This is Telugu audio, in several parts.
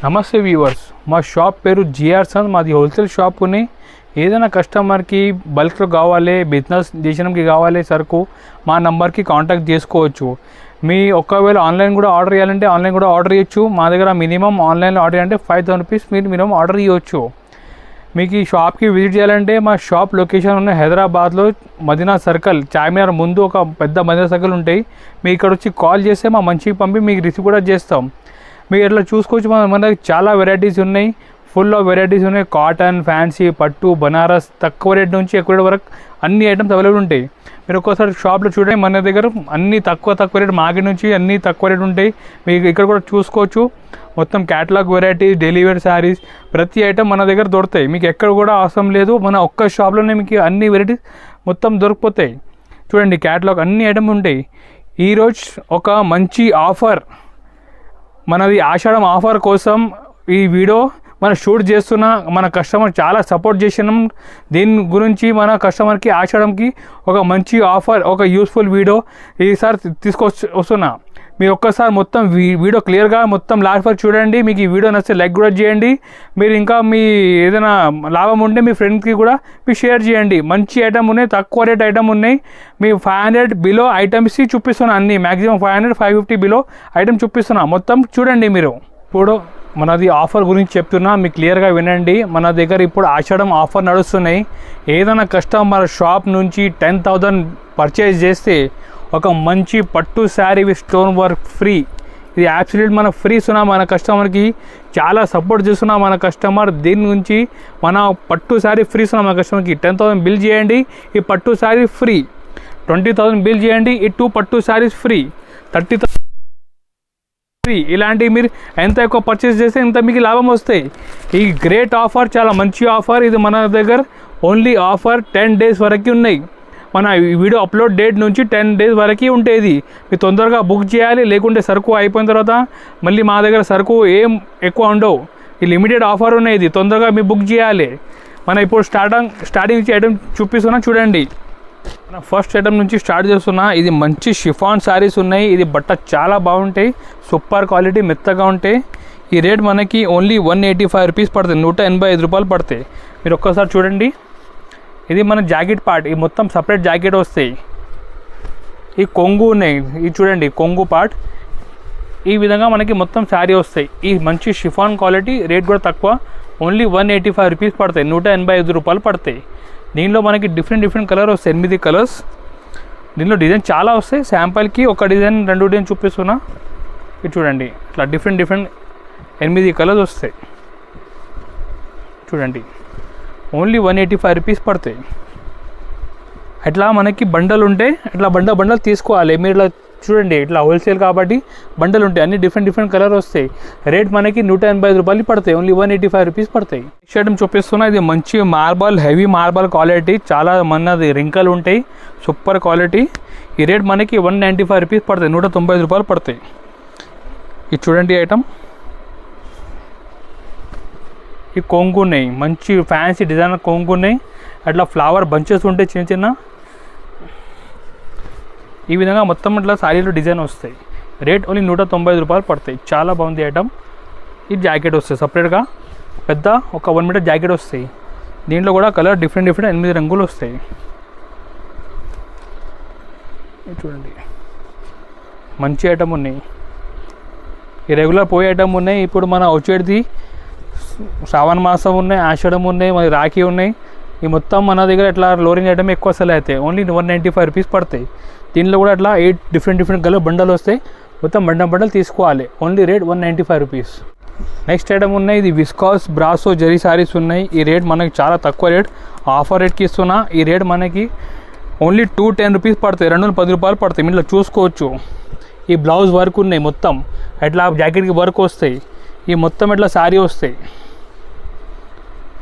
నమస్తే వ్యూవర్స్, మా షాప్ పేరు జిఆర్ సన్స్. మాది హోల్సేల్ షాప్ ఉంది. ఏదైనా కస్టమర్కి బల్క్లో కావాలి, బిజినెస్ చేసడానికి కావాలి సరుకు, మా నంబర్కి కాంటాక్ట్ చేసుకోవచ్చు. మీ ఒకవేళ ఆన్లైన్ కూడా ఆర్డర్ చేయాలంటే ఆన్లైన్ కూడా ఆర్డర్ చేయొచ్చు. మా దగ్గర మినిమం ఆన్లైన్లో ఆర్డర్ చేయాలంటే 5,000 రూపీస్ మీరు మినిమం ఆర్డర్ చేయవచ్చు. మీకు ఈ షాప్కి విజిట్ చేయాలంటే మా షాప్ లొకేషన్ ఉన్న హైదరాబాద్లో మదీనా సర్కిల్, చార్మినార్ ముందు ఒక పెద్ద మదీనా సర్కిల్ ఉంటాయి. మీరు ఇక్కడ వచ్చి కాల్ చేస్తే మా మంచికి పంపి మీకు రిసీవ్ కూడా చేస్తాం. మీరు ఇట్లా చూసుకోవచ్చు. మన దగ్గర చాలా వెరైటీస్ ఉన్నాయి, ఫుల్ ఆఫ్ వెరైటీస్ ఉన్నాయి. కాటన్, ఫ్యాన్సీ, పట్టు, బనారస్, తక్కువ రేట్ నుంచి ఎక్కువ రేట్ వరకు అన్ని ఐటమ్స్ అవైలబుల్ ఉంటాయి. మీరు ఒక్కోసారి షాప్లో చూడండి, మన దగ్గర అన్ని తక్కువ రేట్, మార్కెట్ నుంచి అన్ని తక్కువ రేట్ ఉంటాయి. మీకు ఇక్కడ కూడా చూసుకోవచ్చు. మొత్తం క్యాటలాగ్ వెరైటీస్, డెలివరీ శారీస్, ప్రతి ఐటమ్ మన దగ్గర దొరుకుతాయి. మీకు ఎక్కడ కూడా అవసరం లేదు, మన ఒక్క షాప్లోనే మీకు అన్ని వెరైటీస్ మొత్తం దొరికిపోతాయి. చూడండి, క్యాటలాగ్ అన్ని ఐటమ్ ఉంటాయి. ఈరోజు ఒక మంచి ఆఫర్, మనది ఆషాఢం ఆఫర్ కోసం ఈ వీడియో మనం షూట్ చేస్తున్నా. మన కస్టమర్ చాలా సపోర్ట్ చేసినాం. దీని గురించి మన కస్టమర్కి ఆషాఢంకి ఒక మంచి ఆఫర్, ఒక యూస్ఫుల్ వీడియో ఈసారి వస్తున్నా. మీరు ఒక్కసారి మొత్తం వీడియో క్లియర్గా మొత్తం లాస్ట్ వరకు చూడండి. మీకు ఈ వీడియో నచ్చితే లైక్ కూడా చేయండి. మీరు ఇంకా మీ ఏదైనా లాభం ఉంటే మీ ఫ్రెండ్స్కి కూడా మీరు షేర్ చేయండి. మంచి ఐటమ్ ఉన్నాయి, తక్కువ రేట్ ఐటమ్ ఉన్నాయి. మీ 500 బిలో ఐటమ్స్ చూపిస్తున్నా. అన్ని మ్యాక్సిమం 500, 550 బిలో ఐటమ్ చూపిస్తున్నా. మొత్తం చూడండి. మీరు ఇప్పుడు మనది ఆఫర్ గురించి చెప్తున్నా, మీకు క్లియర్గా వినండి. మన దగ్గర ఇప్పుడు ఆషాఢం ఆఫర్ నడుస్తున్నాయి. ఏదైనా కస్టమర్ షాప్ నుంచి 10,000 పర్చేజ్ చేస్తే ఒక మంచి పట్టు sari with stone work free. ఇది అబ్సల్యూట్ మన ఫ్రీ సున్నా. మన కస్టమర్కి చాలా సపోర్ట్ చేస్తున్నా మన కస్టమర్. దీని నుంచి మన పట్టు శారీ ఫ్రీ సున్నా. మన కస్టమర్కి 10,000 బిల్ చేయండి, ఈ పట్టు శారీ ఫ్రీ. 20,000 బిల్ చేయండి, ఈ 2 పట్టు శారీస్ ఫ్రీ. 30,000 ఫ్రీ. ఇలాంటివి మీరు ఎంత ఎక్కువ పర్చేస్ చేస్తే ఇంత మీకు లాభం వస్తాయి. ఈ గ్రేట్ ఆఫర్, చాలా మంచి ఆఫర్. ఇది మన దగ్గర ఓన్లీ ఆఫర్ 10 డేస్ వరకు ఉన్నాయి. మన వీడియో అప్లోడ్ డేట్ నుంచి 10 డేస్ వరకు ఉంటుంది. మీరు తొందరగా బుక్ చేయాలి, లేకుంటే సరుకు అయిపోయిన తర్వాత మళ్ళీ మా దగ్గర సరుకు ఏం ఎక్కువ ఉండవు. ఈ లిమిటెడ్ ఆఫర్ ఉన్నాయి. ఇది తొందరగా మీరు బుక్ చేయాలి. మన ఇప్పుడు స్టార్టింగ్ నుంచి ఐటమ్ చూపిస్తున్నా చూడండి. మన ఫస్ట్ ఐటమ్ నుంచి స్టార్ట్ చేస్తున్నా. ఇది మంచి షిఫాన్ శారీస్ ఉన్నాయి. ఇది బట్ట చాలా బాగుంటాయి, సూపర్ క్వాలిటీ, మెత్తగా ఉంటాయి. ఈ రేట్ మనకి ఓన్లీ 185 రూపీస్ పడుతుంది, 185 రూపాయలు పడతాయి. మీరు ఒక్కసారి చూడండి. ఇది మన జాకెట్ పార్ట్, ఈ మొత్తం సపరేట్ జాకెట్ వస్తాయి. ఈ కొంగు ఉన్నాయి, ఇది చూడండి కొంగు పార్ట్. ఈ విధంగా మనకి మొత్తం శారీ వస్తాయి. ఈ మంచి షిఫాన్ క్వాలిటీ, రేట్ కూడా తక్కువ, ఓన్లీ 185 రూపీస్ పడతాయి, 185 రూపాయలు పడతాయి. దీనిలో మనకి డిఫరెంట్ కలర్ వస్తాయి, 8 కలర్స్. దీనిలో డిజైన్ చాలా వస్తాయి. శాంపుల్కి ఒక డిజైన్ 2 డిజైన్ చూపిస్తున్నా. ఇది చూడండి, ఇట్లా డిఫరెంట్ 8 కలర్స్ వస్తాయి. చూడండి, ఓన్లీ 185 రూపీస్ పడతాయి. అట్లా మనకి బండలు ఉంటాయి, ఇట్లా బండల్ తీసుకోవాలి. మీరు ఇట్లా చూడండి, ఇట్లా హోల్సేల్ కాబట్టి బండలు ఉంటాయి, అన్ని డిఫరెంట్ కలర్ వస్తాయి. రేట్ మనకి 185 రూపాయలు పడతాయి, ఓన్లీ 185 రూపీస్ పడతాయి. నెక్స్ట్ ఐటమ్ చూపిస్తున్నా. ఇది మంచి మార్బల్, హెవీ మార్బల్ క్వాలిటీ, చాలా మనది రింకలు ఉంటాయి, సూపర్ క్వాలిటీ. ఈ రేట్ మనకి 195 రూపీస్ పడతాయి, 195 రూపాయలు పడతాయి. ఇది చూడండి ఐటమ్. ఈ కొంగు ఉన్నాయి, మంచి ఫ్యాన్సీ డిజైన్ కొంగు ఉన్నాయి. అట్లా ఫ్లవర్ బంచెస్ ఉంటాయి చిన్న. ఈ విధంగా మొత్తం ఇట్లా శారీలో డిజైన్ వస్తాయి. రేట్ ఓన్లీ 190 రూపాయలు పడతాయి. చాలా బాగుంది ఐటమ్. ఇది జాకెట్ వస్తాయి సపరేట్గా, పెద్ద ఒక 1 మీటర్ జాకెట్ వస్తాయి. దీంట్లో కూడా కలర్ డిఫరెంట్ 8 రంగులు వస్తాయి. చూడండి, మంచి ఐటమ్ ఉన్నాయి. ఈ రెగ్యులర్ పోయే ఐటమ్ ఉన్నాయి. ఇప్పుడు మన వచ్చేది శ్రావణ మాసం ఉన్నాయి, ఆషాఢం ఉన్నాయి, మరి రాఖీ ఉన్నాయి. ఈ మొత్తం మన దగ్గర ఇట్లా లోరింగ్ ఐటమ్ ఎక్కువ సెల్ అవుతాయి, ఓన్లీ 195 రూపీస్ పడతాయి. దీనిలో కూడా అట్లా 8 డిఫరెంట్ కలర్ బండలు వస్తాయి. మొత్తం బండలు తీసుకోవాలి, only rate 195 rupees. Next item ఉన్నాయి. ఇది విస్కాస్ బ్రాసో జరీ శారీస్ ఉన్నాయి. ఈ రేట్ మనకి చాలా తక్కువ రేట్, ఆఫర్ రేట్కి ఇస్తున్నా. ఈ రేట్ మనకి ఓన్లీ 210 రూపీస్ పడతాయి, 210 రూపాయలు పడతాయి. మీరు చూసుకోవచ్చు. ఈ బ్లౌజ్ వర్క్ ఉన్నాయి, మొత్తం ఇట్లా జాకెట్కి వర్క్ వస్తాయి. ఈ మొత్తం ఇట్లా శారీ వస్తాయి.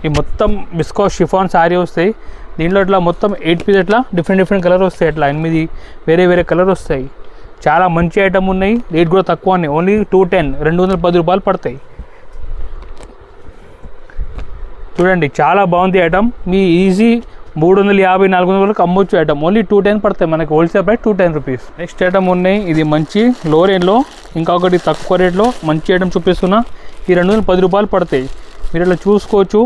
ఈ మొత్తం విస్కాస్ షిఫాన్ శారీ వస్తాయి. దీంట్లో ఇట్లా మొత్తం 8 పీస్ ఇట్లా డిఫరెంట్ కలర్ వస్తాయి. ఇట్లా 8 వేరే కలర్ వస్తాయి. చాలా మంచి ఐటమ్ ఉన్నాయి. రేట్ కూడా తక్కువ ఉన్నాయి, ఓన్లీ 210, 210 రూపాయలు పడతాయి. చూడండి, చాలా బాగుంది ఐటమ్. మీ ఈజీ 350, 400 వరకు అమ్మొచ్చు ఐటమ్. ఓన్లీ 210 పడతాయి మనకి, wholesale price 210 rupees. Next item ఉన్నాయి. ఇది మంచి లో రేంజ్లో, ఇంకొకటి తక్కువ రేట్లో మంచి ఐటమ్ చూపిస్తున్నా. ఈ 210 రూపాయలు పడతాయి. మీరు ఇట్లా చూసుకోవచ్చు.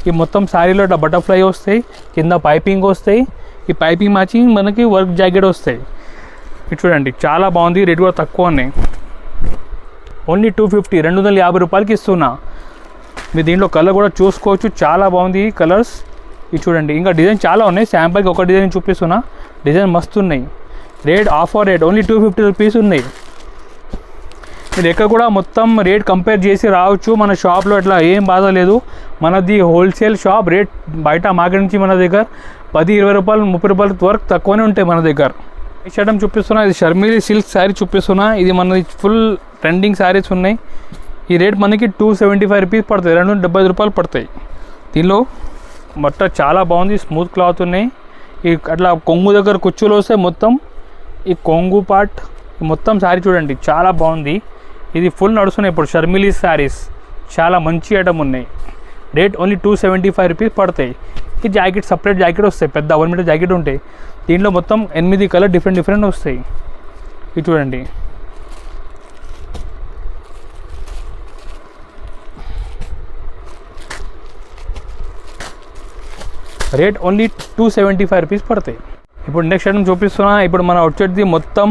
ఈ మొత్తం శారీలో ఇట్లా బటర్ఫ్లై వస్తాయి, కింద పైపింగ్ వస్తాయి. ఈ పైపింగ్ మ్యాచింగ్ మనకి వర్క్ జాకెట్ వస్తాయి. ఇది చూడండి చాలా బాగుంది. రేట్ కూడా తక్కువ ఉన్నాయి. ఓన్లీ 250 250 రూపాయలకి ఇస్తున్నా. మీరు దీంట్లో కలర్ కూడా చూసుకోవచ్చు. చాలా బాగుంది కలర్స్. ఇది చూడండి. ఇంకా డిజైన్ చాలా ఉన్నాయి. శాంపుల్కి ఒక డిజైన్ చూపిస్తున్నా. డిజైన్ మస్తు ఉన్నాయి. Rate offer rate only 250 rupees ఉన్నాయి. మీరు ఎక్కడ కూడా మొత్తం రేట్ కంపేర్ చేసి రావచ్చు. మన షాప్లో ఇట్లా ఏం బాధ లేదు. మనది హోల్సేల్ షాప్. రేట్ బయట మార్కెట్ నుంచి మన దగ్గర 10-20 రూపాయలు 30 రూపాయల వరకు తక్కువనే ఉంటాయి మన దగ్గర. నెక్స్ట్ ఐటమ్ చూపిస్తున్నా. ఇది షర్మిలి సిల్క్ శారీ చూపిస్తున్నా. ఇది మనది ఫుల్ ట్రెండింగ్ శారీస్ ఉన్నాయి. ఈ రేట్ మనకి 275 రూపీస్ పడుతుంది. 270 రూపాయలు పడతాయి. దీనిలో బట్ట చాలా బాగుంది. స్మూత్ క్లాత్ ఉన్నాయి. ఈ అట్లా కొంగు దగ్గర కుచ్చులు వస్తే మొత్తం ఈ కొంగు పార్ట్ మొత్తం శారీ చూడండి చాలా బాగుంది. ఇది ఫుల్ నడుస్తున్నాయి ఇప్పుడు షర్మిలి శారీస్. చాలా మంచి ఐటమ్ ఉన్నాయి. రేట్ ఓన్లీ 275 రూపీస్ పడతాయి. ఈ జాకెట్ సపరేట్ జాకెట్ వస్తాయి. పెద్ద 1 మీటర్ జాకెట్ ఉంటాయి. దీంట్లో మొత్తం 8 కలర్ డిఫరెంట్ వస్తాయి. ఇది చూడండి. రేట్ ఓన్లీ 275 రూపీస్ పడతాయి. ఇప్పుడు నెక్స్ట్ ఐటమ్ చూపిస్తున్నా. ఇప్పుడు మనం వచ్చేది మొత్తం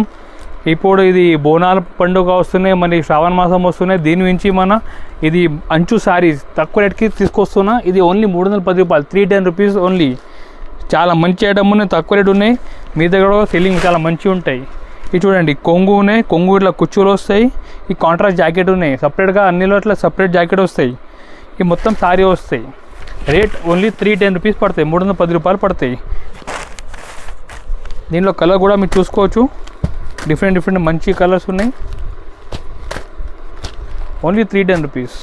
ఇప్పుడు ఇది బోనాల పండుగ వస్తున్నాయి, మరి శ్రావణ మాసం వస్తున్నాయి. దీని నుంచి మన ఇది అంచు శారీస్ తక్కువ రేట్కి తీసుకొస్తున్నా. ఇది ఓన్లీ 310 రూపాయలు 310 రూపీస్ ఓన్లీ. చాలా మంచి ఐటమ్ ఉన్నాయి. తక్కువ రేట్ ఉన్నాయి. మీ దగ్గర కూడా సెల్లింగ్ చాలా మంచిగా ఉంటాయి. ఇది చూడండి. కొంగు ఉన్నాయి. కొంగు ఇట్లా కుచ్చులు వస్తాయి. ఈ కాంట్రాస్ట్ జాకెట్ ఉన్నాయి. సపరేట్గా అన్నిలో ఇట్లా సపరేట్ జాకెట్ వస్తాయి. ఈ మొత్తం శారీ వస్తాయి. రేట్ ఓన్లీ 310 రూపీస్ పడతాయి. 310 రూపాయలు పడతాయి. దీనిలో కలర్ కూడా మీరు చూసుకోవచ్చు. డిఫరెంట్ మంచి కలర్స్ ఉన్నాయి. Only 310 rupees.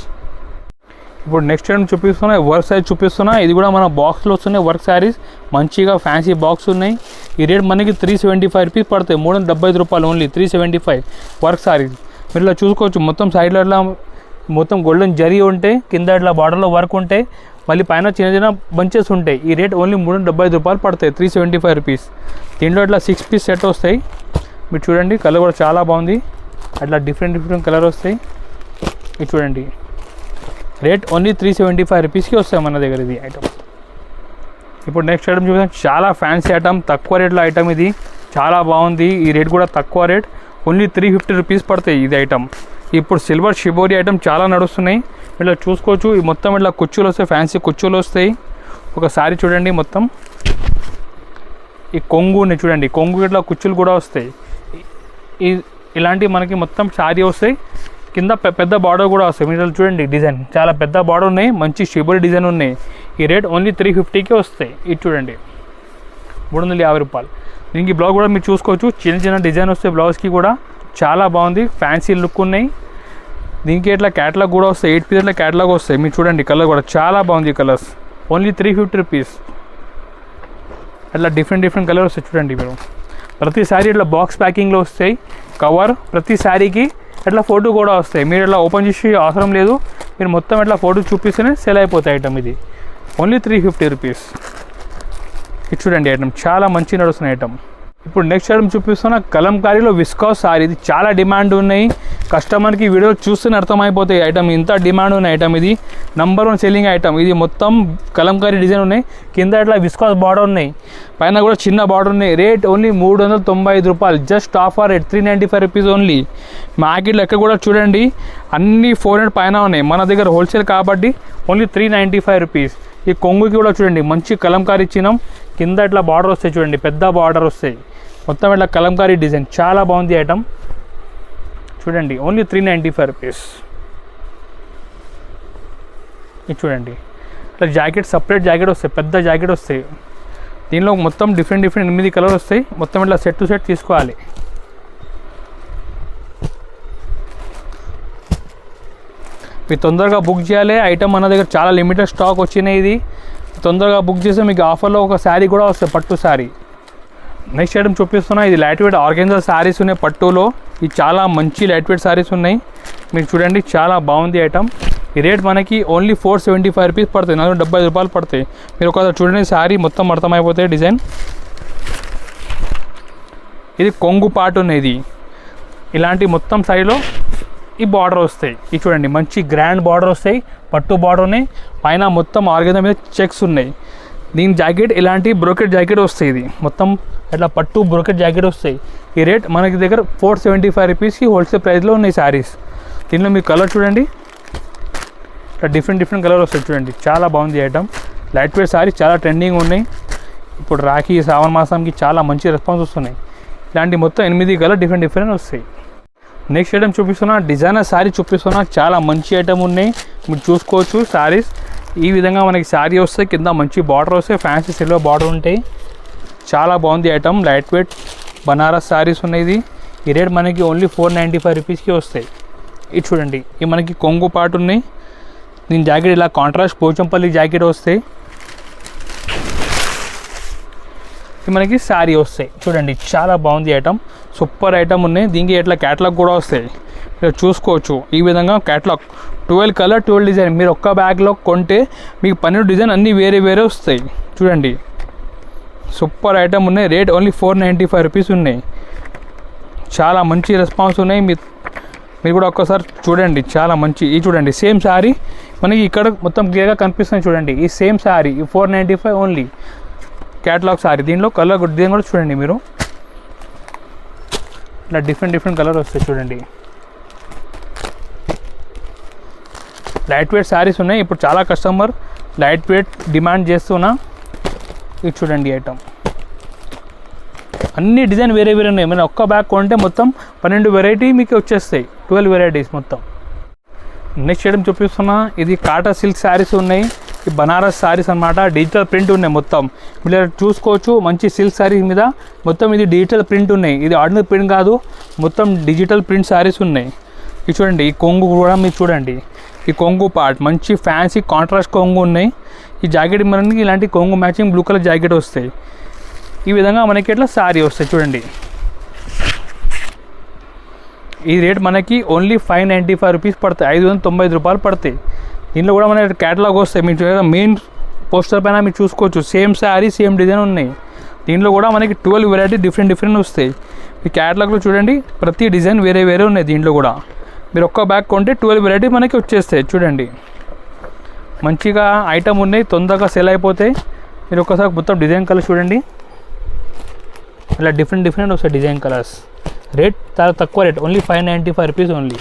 ఇప్పుడు నెక్స్ట్ టైం చూపిస్తున్నా. వర్క్ శారీ చూపిస్తున్నా. ఇది కూడా మన బాక్స్లో వస్తున్నాయి. వర్క్ శారీస్ మంచిగా ఫ్యాన్సీ బాక్స్ ఉన్నాయి. ఈ రేట్ మనకి 375 రూపీస్ పడతాయి. 375 రూపాయలు ఓన్లీ 375 వర్క్ శారీస్. మీరు ఇలా చూసుకోవచ్చు. మొత్తం సైడ్లో ఇట్లా మొత్తం గోల్డెన్ జరీ ఉంటాయి. కింద ఇట్లా బార్డర్లో వర్క్ ఉంటాయి. మళ్ళీ పైన చిన్న బంచెస్ ఉంటాయి. ఈ రేట్ ఓన్లీ 375 రూపాయలు పడతాయి. 375 రూపీస్. దీంట్లో ఇట్లా 6 పీస్ సెట్ వస్తాయి. మీరు చూడండి. కలర్ కూడా చాలా బాగుంది. అట్లా డిఫరెంట్ కలర్ వస్తాయి. ఇది చూడండి. రేట్ ఓన్లీ 375 రూపీస్కి వస్తాయి మన దగ్గర ఇది ఐటమ్. ఇప్పుడు నెక్స్ట్ ఐటమ్ చూపిస్తాం. చాలా ఫ్యాన్సీ ఐటమ్. తక్కువ రేట్లో ఐటమ్ ఇది. చాలా బాగుంది. ఈ రేట్ కూడా తక్కువ రేట్. ఓన్లీ 350 రూపీస్ పడతాయి ఇది ఐటమ్. ఇప్పుడు సిల్వర్ షిబోరి ఐటమ్ చాలా నడుస్తున్నాయి. ఇట్లా చూసుకోవచ్చు. ఈ మొత్తం ఇట్లా కుచ్చులు వస్తాయి. ఫ్యాన్సీ కుచ్చులు వస్తాయి. ఒకసారి చూడండి. మొత్తం ఈ కొంగుని చూడండి. కొంగు ఇట్లా కుచ్చులు కూడా వస్తాయి. ఇలాంటి మనకి మొత్తం శారీ వస్తాయి. కింద పెద్ద బార్డర్ కూడా వస్తాయి. మీరు చూడండి. డిజైన్ చాలా పెద్ద బార్డర్ ఉన్నాయి. మంచి షిబోరి డిజైన్ ఉన్నాయి. ఈ రేట్ ఓన్లీ 350కి వస్తాయి. ఇది చూడండి. 350 రూపాయలు. దీనికి బ్లౌజ్ కూడా మీరు చూసుకోవచ్చు. చిన్న డిజైన్ వస్తాయి బ్లౌజ్కి కూడా. చాలా బాగుంది. ఫ్యాన్సీ లుక్ ఉన్నాయి. దీనికి ఇట్లా క్యాటలాగ్ కూడా వస్తాయి. 8 పీసెస్ల క్యాటలాగ్ వస్తాయి. మీరు చూడండి. కలర్ కూడా చాలా బాగుంది. Colours only 350 rupees. అట్లా డిఫరెంట్ కలర్ వస్తాయి. చూడండి. మీరు ప్రతి శారీ ఇట్లా బాక్స్ ప్యాకింగ్లో వస్తాయి. కవర్ ప్రతి శారీకి అట్లా ఫోటో కూడా వస్తాయి. మీరు ఇట్లా ఓపెన్ చేసి అవసరం లేదు. మీరు మొత్తం ఇట్లా ఫోటో చూపిస్తేనే సెల్ అయిపోతాయి ఐటమ్. ఇది ఓన్లీ 350 రూపీస్. ఇది చూడండి. ఐటమ్ చాలా మంచి నడుస్తున్న ఐటమ్. ఇప్పుడు నెక్స్ట్ ఐటమ్ చూపిస్తున్న కలంకారీలో విస్కాస్ శారీ. ఇది చాలా డిమాండ్ ఉన్నాయి. కస్టమర్కి వీడియో చూస్తేనే అర్థమైపోతాయి ఐటమ్. ఇంత డిమాండ్ ఉన్న ఐటమ్. ఇది నంబర్ 1 సెల్లింగ్ ఐటమ్. ఇది మొత్తం కలంకారీ డిజైన్ ఉన్నాయి. కింద ఇట్లా విస్కాస్ బార్డర్ ఉన్నాయి. పైన కూడా చిన్న బార్డర్ ఉన్నాయి. రేట్ ఓన్లీ 395 రూపాయలు. Just offer rate 395 rupees only. మార్కెట్లో ఎక్కడ కూడా చూడండి అన్ని 400 పైన ఉన్నాయి. మన దగ్గర హోల్సేల్ కాబట్టి ఓన్లీ 395 రూపీస్. ఈ కొంగుకి కూడా చూడండి మంచి కలంకారీ ఇచ్చినాం. కింద ఇట్లా బార్డర్ వస్తాయి. చూడండి పెద్ద బార్డర్ వస్తాయి. మొత్తం ఇట్లా కలంకారీ డిజైన్ చాలా బాగుంది ఐటమ్. చూడండి. Only 395 rupees. ఇది చూడండి. ఇట్లా జాకెట్ సపరేట్ జాకెట్ వస్తాయి. పెద్ద జాకెట్ వస్తాయి. దీనిలో మొత్తం డిఫరెంట్ 8 కలర్ వస్తాయి. మొత్తం ఇట్లా సెట్ టు సెట్ తీసుకోవాలి. మీరు తొందరగా బుక్ చేయాలి. ఐటమ్ మన దగ్గర చాలా లిమిటెడ్ స్టాక్ వచ్చినాయి. ఇది తొందరగా బుక్ చేస్తే మీకు ఆఫర్లో ఒక శారీ కూడా వస్తాయి. పట్టు శారీ. నెక్స్ట్ ఐటమ్ చూపిస్తున్నా. ఇది లైట్ వెయిట్ ఆర్గెన్జా శారీస్ ఉన్నాయి పట్టులో. ఇది చాలా మంచి లైట్ వెయిట్ శారీస్ ఉన్నాయి. మీరు చూడండి. చాలా బాగుంది ఐటమ్. ఈ రేట్ మనకి ఓన్లీ 475 రూపీస్ పడతాయి. 475 రూపాయలు పడతాయి. మీరు ఒకసారి చూడండి. శారీ మొత్తం అర్థమైపోతాయి డిజైన్. ఇది కొంగు పార్ట్ ఉన్నది. ఇలాంటి మొత్తం సైడ్లో ఈ బార్డర్ వస్తాయి. ఇది చూడండి మంచి గ్రాండ్ బార్డర్ వస్తాయి, పట్టు బార్డర్ ఉన్నాయి, పైన మొత్తం ఆర్గనైజర్ మీద చెక్స్ ఉన్నాయి. దీని జాకెట్ ఇలాంటి బ్రోకెట్ జాకెట్ వస్తాయి. ఇది మొత్తం ఇట్లా పట్టు బ్రోకెట్ జాకెట్ వస్తాయి. ఈ రేట్ మనకి దగ్గర 475 రూపీస్కి హోల్సేల్ ప్రైస్లో ఉన్నాయి శారీస్. దీనిలో మీ కలర్ చూడండి, ఇట్లా డిఫరెంట్ కలర్ వస్తాయి చూడండి. చాలా బాగుంది ఐటమ్. లైట్ వెయిట్ శారీస్ చాలా ట్రెండింగ్ ఉన్నాయి. ఇప్పుడు రాఖీ శ్రావణ మాసంకి చాలా మంచి రెస్పాన్స్ వస్తున్నాయి. ఇలాంటి మొత్తం 8 కలర్ డిఫరెంట్ వస్తాయి. నెక్స్ట్ ఐటమ్ చూపిస్తున్నా, డిజైనర్ శారీ చూపిస్తున్నా. చాలా మంచి ఐటమ్ ఉన్నాయి, మీరు చూసుకోవచ్చు. శారీస్ ఈ విధంగా మనకి శారీ వస్తాయి, కింద మంచి బార్డర్ వస్తాయి, ఫ్యాన్సీ సిల్వర్ బార్డర్ ఉంటాయి. చాలా బాగుంది item. Light weight Banaras saris ఉన్నాయి. ఈ రేట్ మనకి ఓన్లీ 495 రూపీస్కి వస్తాయి. ఇది చూడండి, ఇవి మనకి కొంగు పాటు ఉన్నాయి. దీని జాకెట్ ఇలా కాంట్రాస్ట్ పోచంపల్లి జాకెట్ వస్తాయి. ఇది మనకి శారీ వస్తాయి చూడండి. చాలా బాగుంది ఐటమ్, సూపర్ ఐటమ్ ఉన్నాయి. దీనికి ఇట్లా క్యాటలాగ్ కూడా వస్తాయి, మీరు చూసుకోవచ్చు. ఈ విధంగా క్యాటలాగ్ 12 కలర్ 12 డిజైన్. మీరు ఒక్క బ్యాగ్లో కొంటే మీకు 12 డిజైన్ అన్నీ వేరే వస్తాయి చూడండి. సూపర్ ఐటమ్ ఉన్నాయి. రేట్ ఓన్లీ 495 రూపీస్ ఉన్నాయి. చాలా మంచి రెస్పాన్స్ ఉన్నాయి. మీరు కూడా ఒక్కసారి చూడండి, చాలా మంచి. ఇది చూడండి, సేమ్ శారీ మనకి ఇక్కడ మొత్తం క్లియర్గా కనిపిస్తుంది చూడండి. ఈ same sari 495 only, catalogue sari. దీనిలో కలర్ డిజైన్ కూడా చూడండి మీరు, ఇలా డిఫరెంట్ కలర్ వస్తాయి చూడండి. లైట్ వెయిట్ శారీస్ ఉన్నాయి. ఇప్పుడు చాలా కస్టమర్ లైట్ వెయిట్ డిమాండ్ చేస్తున్నా. ఇది చూడండి ఐటమ్, అన్ని డిజైన్ వేరే ఉన్నాయి. మనం ఒక్క బ్యాగ్ కొంటే మొత్తం 12 వెరైటీ మీకు వచ్చేస్తాయి, 12 వెరైటీస్ మొత్తం. నెక్స్ట్ ఐటమ్ చూపిస్తున్నా, ఇది కాటా సిల్క్ శారీస్ ఉన్నాయి. ఈ బనారస్ శారీస్ అనమాట, డిజిటల్ ప్రింట్ ఉన్నాయి మొత్తం. మీరు చూసుకోవచ్చు, మంచి సిల్క్ శారీస్ మీద మొత్తం ఇది డిజిటల్ ప్రింట్ ఉన్నాయి. ఇది ఆర్డినరీ ప్రింట్ కాదు, మొత్తం డిజిటల్ ప్రింట్ శారీస్ ఉన్నాయి. ఇది చూడండి, ఈ కొంగు కూడా మీరు చూడండి, ఈ కొంగు పార్ట్ మంచి ఫ్యాన్సీ కాంట్రాస్ట్ కొంగు ఉన్నాయి. ఈ జాకెట్ మనకి ఇలాంటి కొంగు మ్యాచింగ్ బ్లూ కలర్ జాకెట్ వస్తాయి. ఈ విధంగా మనకి ఇట్లా శారీ వస్తాయి చూడండి. ఈ రేట్ మనకి ఓన్లీ 595 రూపీస్ పడతాయి, 595 రూపాయలు పడతాయి. దీనిలో కూడా మన క్యాటలాగ్ వస్తాయి. మీరు మెయిన్ పోస్టర్ పైన మీరు చూసుకోవచ్చు, సేమ్ శారీ సేమ్ డిజైన్ ఉన్నాయి. దీనిలో కూడా మనకి 12 వెరైటీ డిఫరెంట్ వస్తాయి. ఈ క్యాటలాగ్లో చూడండి, ప్రతి డిజైన్ వేరే ఉన్నాయి. దీంట్లో కూడా మీరు ఒక్క బ్యాగ్ కొంటే 12 వెరైటీ మనకి వచ్చేస్తాయి చూడండి. మంచిగా ఐటమ్ ఉన్నాయి, తొందరగా సెల్ అయిపోతాయి. మీరు ఒక్కసారి మొత్తం డిజైన్ కలర్ చూడండి, ఇలా డిఫరెంట్ వస్తాయి డిజైన్ కలర్స్. రేట్ చాలా తక్కువ రేట్, ఓన్లీ 595 రూపీస్ ఓన్లీ.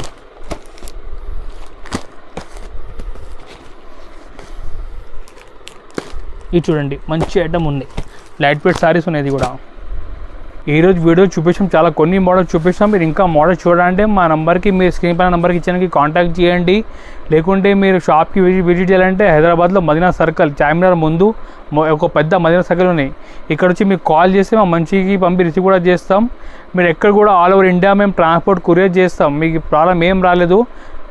ఇది చూడండి, మంచి ఐటమ్ ఉంది. లైట్ వెయిట్ శారీస్ ఉన్నాయి. ఇది కూడా ఈరోజు వీడియో చూపించాం, చాలా కొన్ని మోడల్స్ చూపిస్తాం. మీరు ఇంకా మోడల్ చూడాలంటే మా నెంబర్కి, మీరు స్క్రీన్ పైన నెంబర్కి ఇచ్చానికి కాంటాక్ట్ చేయండి. లేకుంటే మీరు షాప్కి విజిట్ చేయాలంటే హైదరాబాద్లో మదీనా సర్కిల్, చార్మినార్ ముందు ఒక పెద్ద మదీనా సర్కిల్ ఉన్నాయి. ఇక్కడ వచ్చి మీకు కాల్ చేస్తే మేము మంచికి పంపి రిసీవ్ కూడా చేస్తాం. మీరు ఎక్కడ కూడా ఆల్ ఓవర్ ఇండియా మేము ట్రాన్స్పోర్ట్ కొరియర్ చేస్తాం. మీకు ప్రాబ్లం ఏం రాలేదు.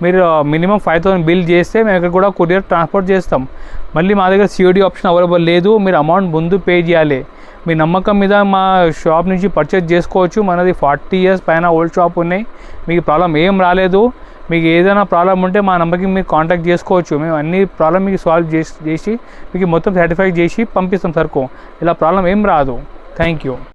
మీరు మినిమం 5000 బిల్ చేస్తే మేము ఎక్కడ కూడా కొరియర్ ట్రాన్స్పోర్ట్ చేస్తాం. మళ్ళీ మా దగ్గర COD ఆప్షన్ అవైలబుల్ లేదు, మీరు అమౌంట్ ముందు పే చేయాలి. మీ నమ్మకం మీద మా షాప్ నుంచి పర్చేజ్ చేసుకోవచ్చు. మనది 40 ఇయర్స్ పైన ఓల్డ్ షాప్ ఉన్నాయి. మీకు ప్రాబ్లం ఏం రాలేదు. మీకు ఏదైనా ప్రాబ్లం ఉంటే మా నెంబర్కి మీరు కాంటాక్ట్ చేసుకోవచ్చు. మేము అన్ని ప్రాబ్లం మీకు సాల్వ్ చేసి మీకు మొత్తం సాటిస్ఫై చేసి పంపిస్తాం సరుకు. ఇలా ప్రాబ్లం ఏం రాదు. Thank you.